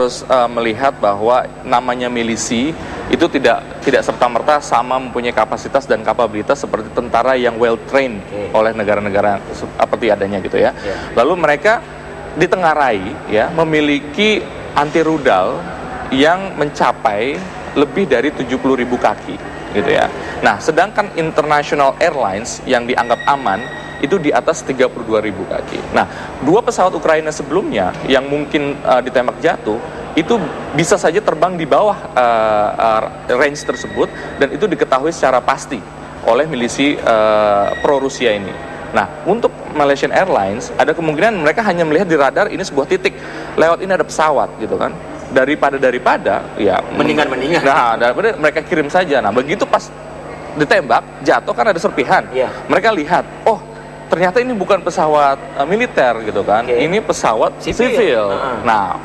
harus melihat bahwa namanya milisi itu tidak serta-merta sama mempunyai kapasitas dan kapabilitas seperti tentara yang well trained oleh negara-negara seperti adanya gitu ya. Lalu mereka ditengarai ya memiliki anti rudal yang mencapai lebih dari 70.000 kaki gitu ya. Nah, sedangkan international airlines yang dianggap aman itu di atas 32.000 kaki. Nah, dua pesawat Ukraina sebelumnya yang mungkin ditembak jatuh itu bisa saja terbang di bawah range tersebut, dan itu diketahui secara pasti oleh milisi pro-Rusia ini. Nah, untuk Malaysian Airlines ada kemungkinan mereka hanya melihat di radar ini sebuah titik, lewat ini ada pesawat gitu kan. Daripada ya mendingan. Nah, daripada mereka kirim saja. Nah, begitu pas ditembak jatuh kan ada serpihan. Mereka lihat, oh ternyata ini bukan pesawat militer gitu kan. Ini pesawat sivil. Nah,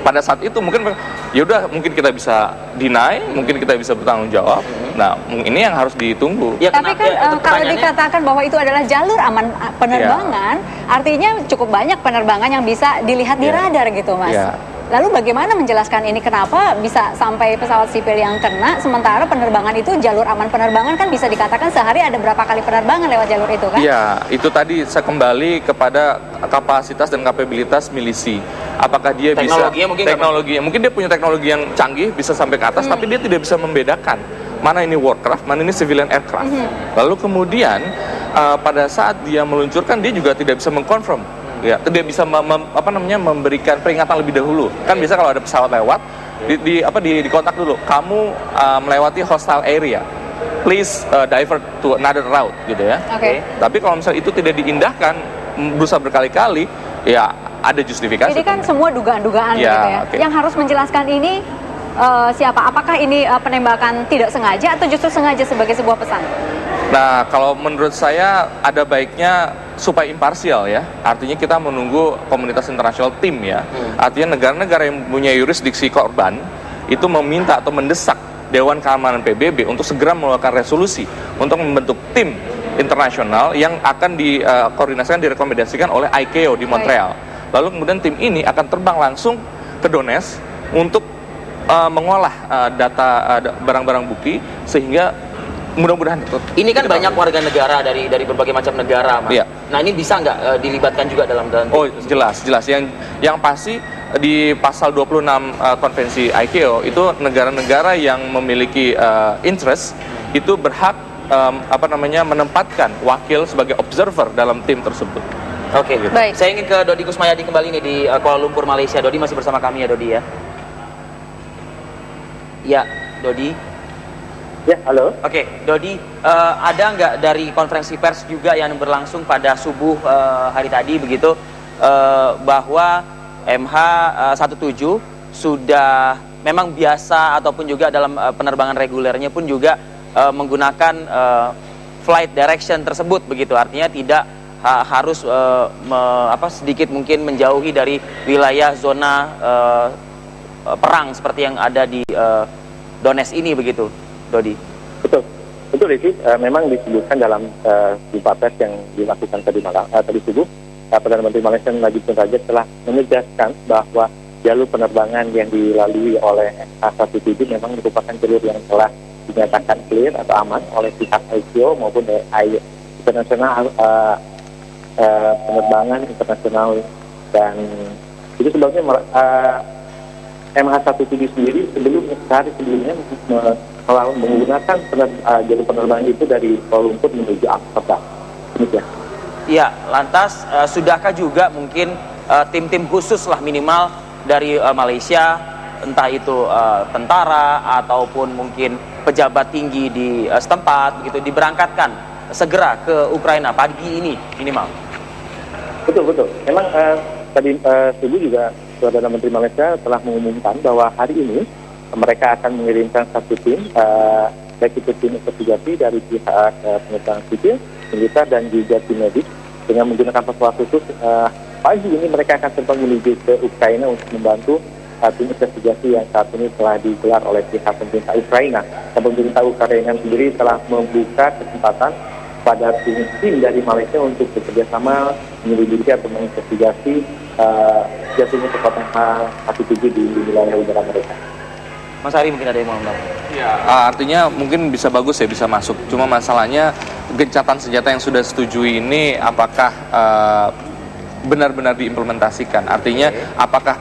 pada saat itu mungkin yaudah, mungkin kita bisa deny, mungkin kita bisa bertanggung jawab. Nah, ini yang harus ditunggu. Ya, tapi kan kalau dikatakan bahwa itu adalah jalur aman penerbangan, artinya cukup banyak penerbangan yang bisa dilihat di radar gitu, Mas. Lalu bagaimana menjelaskan ini, kenapa bisa sampai pesawat sipil yang kena, sementara penerbangan itu jalur aman penerbangan kan bisa dikatakan sehari ada berapa kali penerbangan lewat jalur itu kan? Iya, itu tadi saya kembali kepada kapasitas dan kapabilitas milisi. Apakah dia mungkin dia punya teknologi yang canggih, bisa sampai ke atas, tapi dia tidak bisa membedakan mana ini warcraft, mana ini civilian aircraft. Lalu kemudian pada saat dia meluncurkan, dia juga tidak bisa mengkonfirm. Ya, dia bisa memberikan peringatan lebih dahulu. Kan biasa kalau ada pesawat lewat, di kontak dulu. Kamu melewati hostile area. Please divert to another route gitu ya. Tapi kalau misalnya itu tidak diindahkan, berusaha berkali-kali, ya ada justifikasi. Ini kan semua dugaan-dugaan gitu ya. Yang harus menjelaskan ini siapa? Apakah ini penembakan tidak sengaja atau justru sengaja sebagai sebuah pesan? Nah, kalau menurut saya ada baiknya supaya imparsial ya. Artinya kita menunggu komunitas internasional tim ya. Artinya negara-negara yang punya yurisdiksi korban itu meminta atau mendesak Dewan Keamanan PBB untuk segera mengeluarkan resolusi untuk membentuk tim internasional yang akan dikoordinasikan, direkomendasikan oleh ICAO di Montreal. Lalu kemudian tim ini akan terbang langsung ke Donetsk untuk mengolah data barang-barang bukti, sehingga mudah-mudahan ini kan banyak warga negara dari berbagai macam negara, Mas. Nah, ini bisa nggak dilibatkan juga dalam jelas yang pasti di pasal 26 konvensi ICAO itu negara-negara yang memiliki interest itu berhak menempatkan wakil sebagai observer dalam tim tersebut. Gitu. Baik. Saya ingin ke Dodi Kusmayadi kembali nih di Kuala Lumpur, Malaysia. Dodi masih bersama kami ya, Dodi ya. Ya, Dodi. Ya, halo. Dodi, ada nggak dari konferensi pers juga yang berlangsung pada subuh hari tadi begitu, bahwa MH17 sudah memang biasa ataupun juga dalam penerbangan regulernya pun juga menggunakan flight direction tersebut begitu, artinya tidak harus sedikit mungkin menjauhi dari wilayah zona perang seperti yang ada di Donetsk ini begitu, Dodi. Betul Ricky, memang disebutkan dalam jumpa pers yang dilakukan tadi subuh, Perdana Menteri Malaysia Najib Tun Razak telah menegaskan bahwa jalur penerbangan yang dilalui oleh MH17 memang merupakan jalur yang telah dinyatakan clear atau aman oleh pihak ICAO maupun dari internasional, penerbangan internasional, dan itu sebabnya MH17 sendiri sehari sebelumnya menggunakan jalur penerbangan itu dari Kuala Lumpur menuju Amsterdam. Iya, lantas sudahkah juga mungkin tim-tim khusus lah minimal dari Malaysia, entah itu tentara ataupun mungkin pejabat tinggi di setempat begitu, diberangkatkan segera ke Ukraina pagi ini minimal? Betul. Memang tadi subuh juga Perdana Menteri Malaysia telah mengumumkan bahwa hari ini mereka akan mengirimkan satu tim, baik itu tim investigasi dari pihak penerbangan sipil, militer, dan juga tim medis, dengan menggunakan pesawat khusus. Pagi ini mereka akan terbang menuju ke Ukraina untuk membantu tim investigasi yang saat ini telah digelar oleh pihak pemerintah Ukraina. Dan pemerintah Ukraina sendiri telah membuka kesempatan pada tim dari Malaysia untuk bekerjasama menyelidiki atau menginvestigasi jatuhnya pesawat MH17 di wilayah udara mereka. Mas Ari mungkin ada yang mau ngomong. Ya, artinya mungkin bisa bagus ya, bisa masuk. Cuma masalahnya gencatan senjata yang sudah setujui ini apakah benar-benar diimplementasikan? Artinya apakah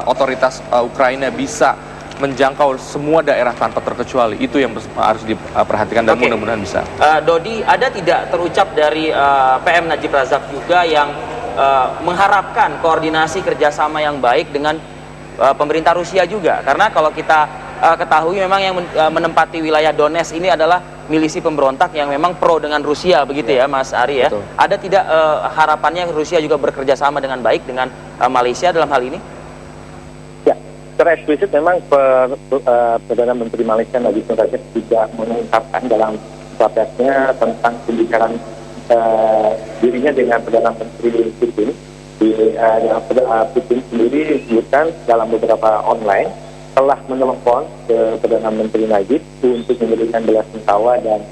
otoritas Ukraina bisa menjangkau semua daerah tanpa terkecuali? Itu yang harus diperhatikan dan mudah-mudahan bisa. Dodi, ada tidak terucap dari PM Najib Razak juga yang mengharapkan koordinasi kerjasama yang baik dengan pemerintah Rusia juga? Karena kalau kita ketahui memang yang menempati wilayah Donetsk ini adalah milisi pemberontak yang memang pro dengan Rusia, begitu ya Mas Ari ya? Betul. Ada tidak harapannya Rusia juga bekerja sama dengan baik dengan Malaysia dalam hal ini? Ya, secara eksplisit memang Perdana Menteri Malaysia Najib Razak juga mengungkapkan dalam prosesnya tentang pembicaraan dirinya dengan Perdana Menteri Putin. Putin sendiri disebutkan dalam beberapa online telah menelepon ke Perdana Menteri Najib untuk memberikan belasungkawa dan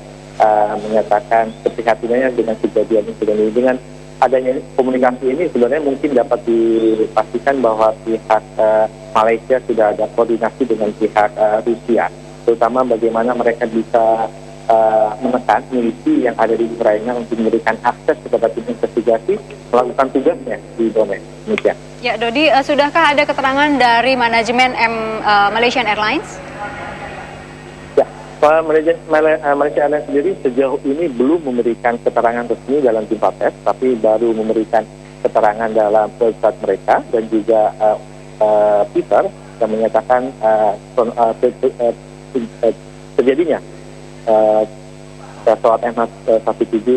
menyatakan keprihatinannya dengan kejadian ini. Dengan adanya komunikasi ini sebenarnya mungkin dapat dipastikan bahwa pihak Malaysia sudah ada koordinasi dengan pihak Rusia, terutama bagaimana mereka bisa menekan milisi yang ada di Ukraina untuk memberikan akses kepada tim investigasi melakukan tugasnya di Donetsk. Demikian. Ya, Dodi, sudahkah ada keterangan dari manajemen Malaysian Airlines? Ya, Malaysia Airlines sendiri sejauh ini belum memberikan keterangan resmi dalam jumpa pers, tapi baru memberikan keterangan dalam website mereka dan juga Twitter yang menyatakan terjadinya pesawat MH17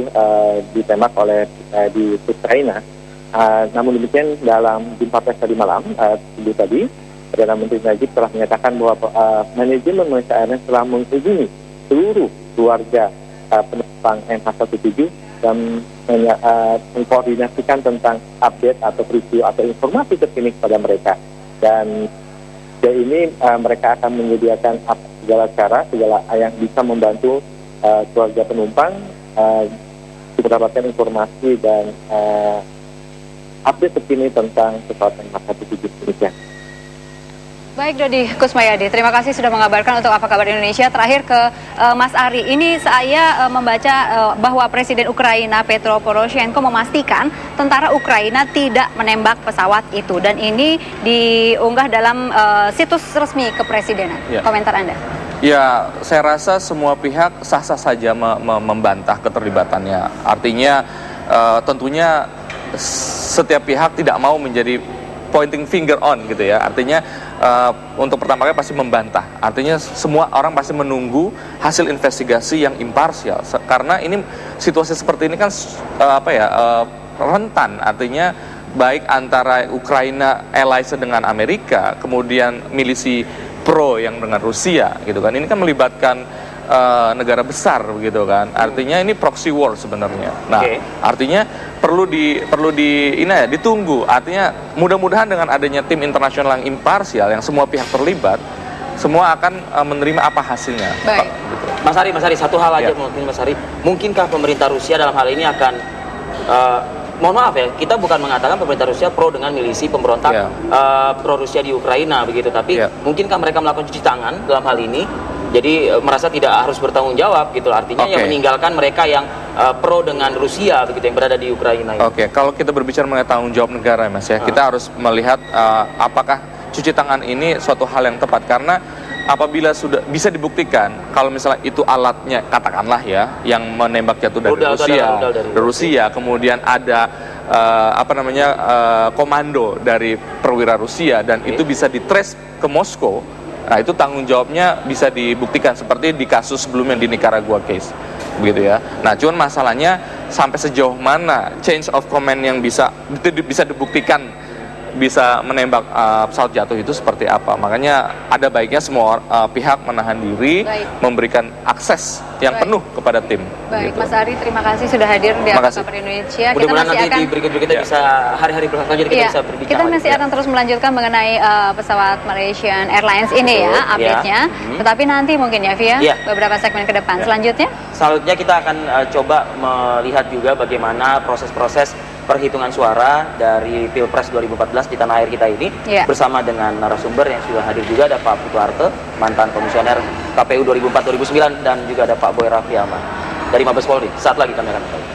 ditembak oleh di Ukraina. Namun demikian dalam jumpa pers tadi malam, tadi Perdana Menteri Najib telah menyatakan bahwa manajemen Malaysia Airlines telah menghubungi seluruh keluarga penumpang MH17 dan mengkoordinasikan tentang update atau review atau informasi terkini kepada mereka. Dan ini mereka akan menyediakan segala cara, segala yang bisa membantu keluarga penumpang mendapatkan informasi dan update terkini tentang pesawat MH17 Indonesia. Baik, Dodi Kusmayadi, terima kasih sudah mengabarkan untuk Apa Kabar Indonesia. Terakhir ke Mas Ari, ini saya membaca bahwa Presiden Ukraina Petro Poroshenko memastikan tentara Ukraina tidak menembak pesawat itu, dan ini diunggah dalam situs resmi kepresidenan. Ya. Komentar Anda? Ya, saya rasa semua pihak sah-sah saja membantah keterlibatannya. Artinya tentunya setiap pihak tidak mau menjadi pointing finger on gitu ya. Artinya untuk pertama kali pasti membantah. Artinya semua orang pasti menunggu hasil investigasi yang imparsial. Karena ini situasi seperti ini kan rentan. Artinya baik antara Ukraina allies dengan Amerika, kemudian milisi pro yang dengan Rusia gitu kan. Ini kan melibatkan negara besar begitu kan. Artinya ini proxy war sebenarnya. Nah, artinya perlu ditunggu. Artinya mudah-mudahan dengan adanya tim internasional yang imparsial yang semua pihak terlibat, semua akan menerima apa hasilnya. Baik. Gitu. Mas Ari, satu hal aja Ya. mungkin Mas Ari. Mungkinkah pemerintah Rusia dalam hal ini akan mohon maaf ya, kita bukan mengatakan pemerintah Rusia pro dengan milisi pemberontak pro Rusia di Ukraina begitu, tapi mungkinkah mereka melakukan cuci tangan dalam hal ini? Jadi merasa tidak harus bertanggung jawab gitu, artinya yang meninggalkan mereka yang pro dengan Rusia begitu yang berada di Ukraina. Oke, kalau kita berbicara mengenai tanggung jawab negara, Mas ya, kita harus melihat apakah cuci tangan ini suatu hal yang tepat, karena apabila sudah bisa dibuktikan kalau misalnya itu alatnya katakanlah ya yang menembak jatuh dari Rusia, kemudian ada komando dari perwira Rusia dan itu bisa ditrace ke Moskow. Nah, itu tanggung jawabnya bisa dibuktikan seperti di kasus sebelumnya di Nicaragua case. Begitu ya. Nah, cuman masalahnya sampai sejauh mana change of command yang bisa dibuktikan bisa menembak pesawat jatuh itu seperti apa. Makanya ada baiknya semua pihak menahan diri, memberikan akses yang penuh kepada tim. Baik, gitu. Mas Ari, terima kasih sudah hadir di Apa Kabar Indonesia. Mudah-mudahan nanti di berikut-berikut kita bisa hari-hari selanjutnya kita bisa berbicara. Kita masih akan terus melanjutkan mengenai pesawat Malaysian Airlines ini ya, update-nya. Tetapi nanti mungkin ya, via beberapa segmen ke depan. Selanjutnya kita akan coba melihat juga bagaimana proses-proses perhitungan suara dari Pilpres 2014 di tanah air kita ini, bersama dengan narasumber yang sudah hadir juga, ada Pak Putu Arte, mantan komisioner KPU 2004-2009, dan juga ada Pak Boy Rafli Ahmad dari Mabes Polri. Saat lagi kami akan kembali.